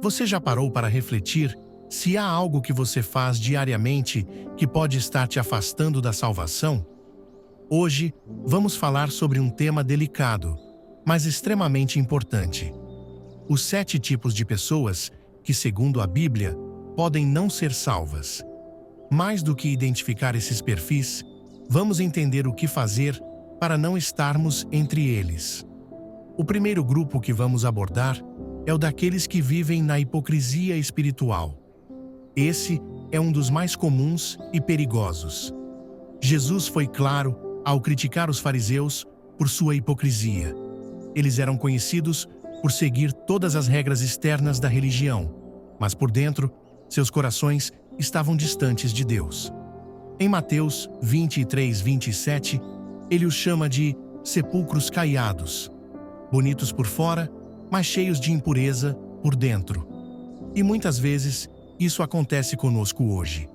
Você já parou para refletir se há algo que você faz diariamente que pode estar te afastando da salvação? Hoje, vamos falar sobre um tema delicado, mas extremamente importante. Os 7 tipos de pessoas que, segundo a Bíblia, podem não ser salvas. Mais do que identificar esses perfis, vamos entender o que fazer para não estarmos entre eles. O primeiro grupo que vamos abordar é o daqueles que vivem na hipocrisia espiritual. Esse é um dos mais comuns e perigosos. Jesus foi claro ao criticar os fariseus por sua hipocrisia. Eles eram conhecidos por seguir todas as regras externas da religião, mas por dentro, seus corações estavam distantes de Deus. Em Mateus 23:27, ele os chama de sepulcros caiados, bonitos por fora, mas cheios de impureza por dentro. E muitas vezes, isso acontece conosco hoje.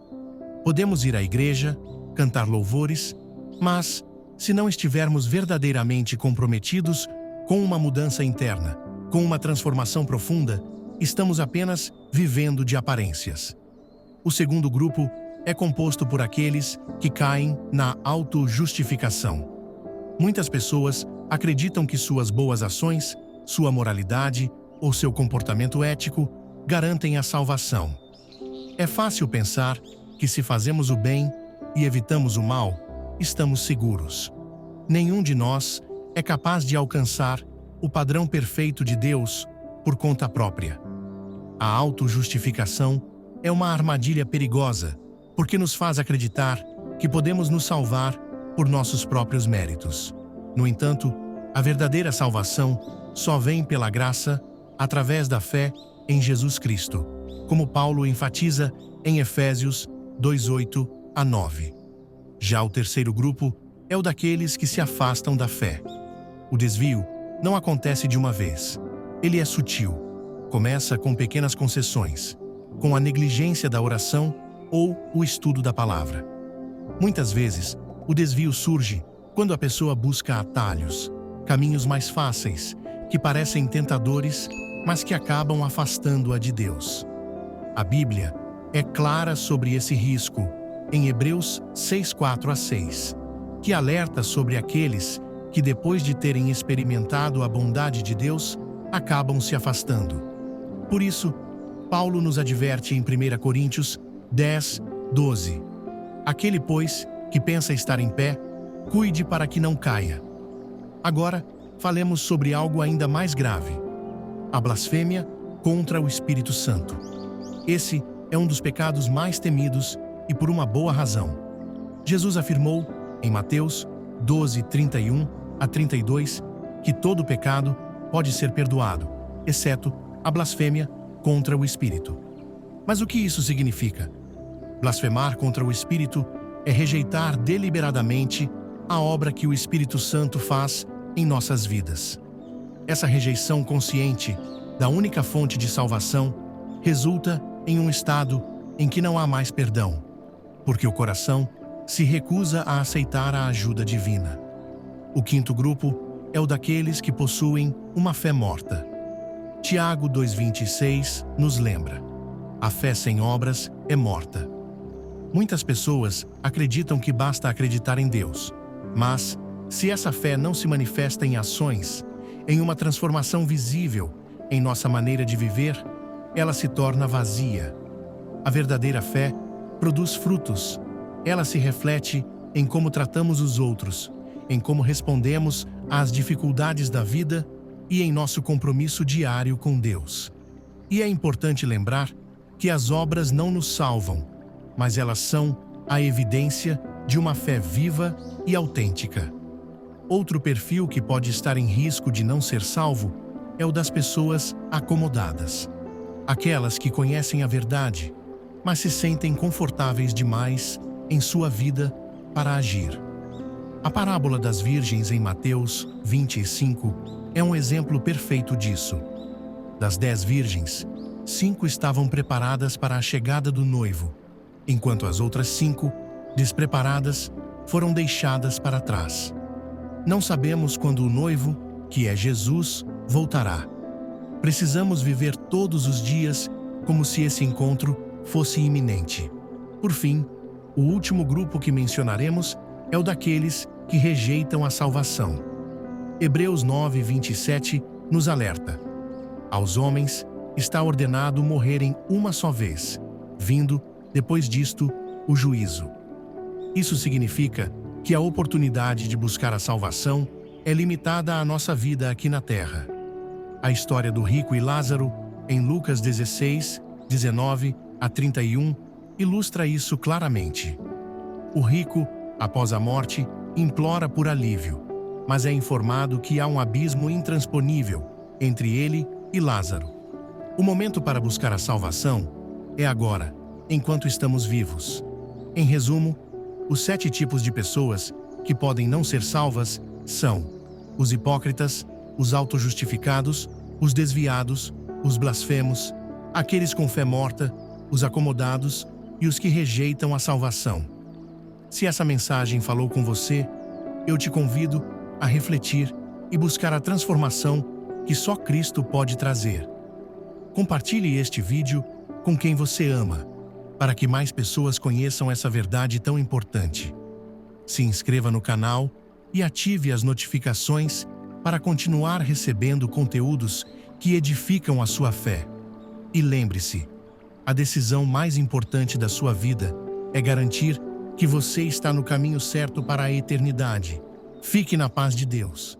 Podemos ir à igreja, cantar louvores, mas, se não estivermos verdadeiramente comprometidos com uma mudança interna, com uma transformação profunda, estamos apenas vivendo de aparências. O segundo grupo é composto por aqueles que caem na autojustificação. Muitas pessoas acreditam que suas boas ações, sua moralidade ou seu comportamento ético garantem a salvação. É fácil pensar que se fazemos o bem e evitamos o mal, estamos seguros. Nenhum de nós é capaz de alcançar o padrão perfeito de Deus por conta própria. A autojustificação é uma armadilha perigosa, porque nos faz acreditar que podemos nos salvar por nossos próprios méritos. No entanto, a verdadeira salvação só vem pela graça, através da fé em Jesus Cristo, como Paulo enfatiza em Efésios 2:8-9. Já o terceiro grupo é o daqueles que se afastam da fé. O desvio não acontece de uma vez. Ele é sutil. Começa com pequenas concessões, com a negligência da oração ou o estudo da palavra. Muitas vezes, o desvio surge quando a pessoa busca atalhos, caminhos mais fáceis, que parecem tentadores, mas que acabam afastando-a de Deus. A Bíblia é clara sobre esse risco em Hebreus 6:4-6, que alerta sobre aqueles que, depois de terem experimentado a bondade de Deus, acabam se afastando. Por isso, Paulo nos adverte em 1 Coríntios 10:12. Aquele, pois, que pensa estar em pé, cuide para que não caia. Agora, falemos sobre algo ainda mais grave: a blasfêmia contra o Espírito Santo. Esse é um dos pecados mais temidos e por uma boa razão. Jesus afirmou, em Mateus 12:31-32, que todo pecado pode ser perdoado, exceto a blasfêmia contra o Espírito. Mas o que isso significa? Blasfemar contra o Espírito é rejeitar deliberadamente a obra que o Espírito Santo faz em nossas vidas. Essa rejeição consciente da única fonte de salvação resulta em um estado em que não há mais perdão, porque o coração se recusa a aceitar a ajuda divina. O quinto grupo é o daqueles que possuem uma fé morta. Tiago 2:26 nos lembra: a fé sem obras é morta. Muitas pessoas acreditam que basta acreditar em Deus, mas, se essa fé não se manifesta em ações, em uma transformação visível em nossa maneira de viver, ela se torna vazia. A verdadeira fé produz frutos. Ela se reflete em como tratamos os outros, em como respondemos às dificuldades da vida e em nosso compromisso diário com Deus. E é importante lembrar que as obras não nos salvam, mas elas são a evidência de uma fé viva e autêntica. Outro perfil que pode estar em risco de não ser salvo é o das pessoas acomodadas. Aquelas que conhecem a verdade, mas se sentem confortáveis demais em sua vida para agir. A parábola das virgens em Mateus 25 é um exemplo perfeito disso. Das 10 virgens, 5 estavam preparadas para a chegada do noivo, enquanto as outras 5, despreparadas, foram deixadas para trás. Não sabemos quando o noivo, que é Jesus, voltará. Precisamos viver todos os dias como se esse encontro fosse iminente. Por fim, o último grupo que mencionaremos é o daqueles que rejeitam a salvação. Hebreus 9:27 nos alerta: aos homens está ordenado morrerem uma só vez, vindo, depois disto, o juízo. Isso significa que a oportunidade de buscar a salvação é limitada à nossa vida aqui na Terra. A história do rico e Lázaro, em Lucas 16, 19 a 31, ilustra isso claramente. O rico, após a morte, implora por alívio, mas é informado que há um abismo intransponível entre ele e Lázaro. O momento para buscar a salvação é agora, enquanto estamos vivos. Em resumo, os 7 tipos de pessoas que podem não ser salvas são os hipócritas, os autojustificados, os desviados, os blasfemos, aqueles com fé morta, os acomodados e os que rejeitam a salvação. Se essa mensagem falou com você, eu te convido a refletir e buscar a transformação que só Cristo pode trazer. Compartilhe este vídeo com quem você ama, para que mais pessoas conheçam essa verdade tão importante. Se inscreva no canal e ative as notificações para continuar recebendo conteúdos que edificam a sua fé. E lembre-se, a decisão mais importante da sua vida é garantir que você está no caminho certo para a eternidade. Fique na paz de Deus.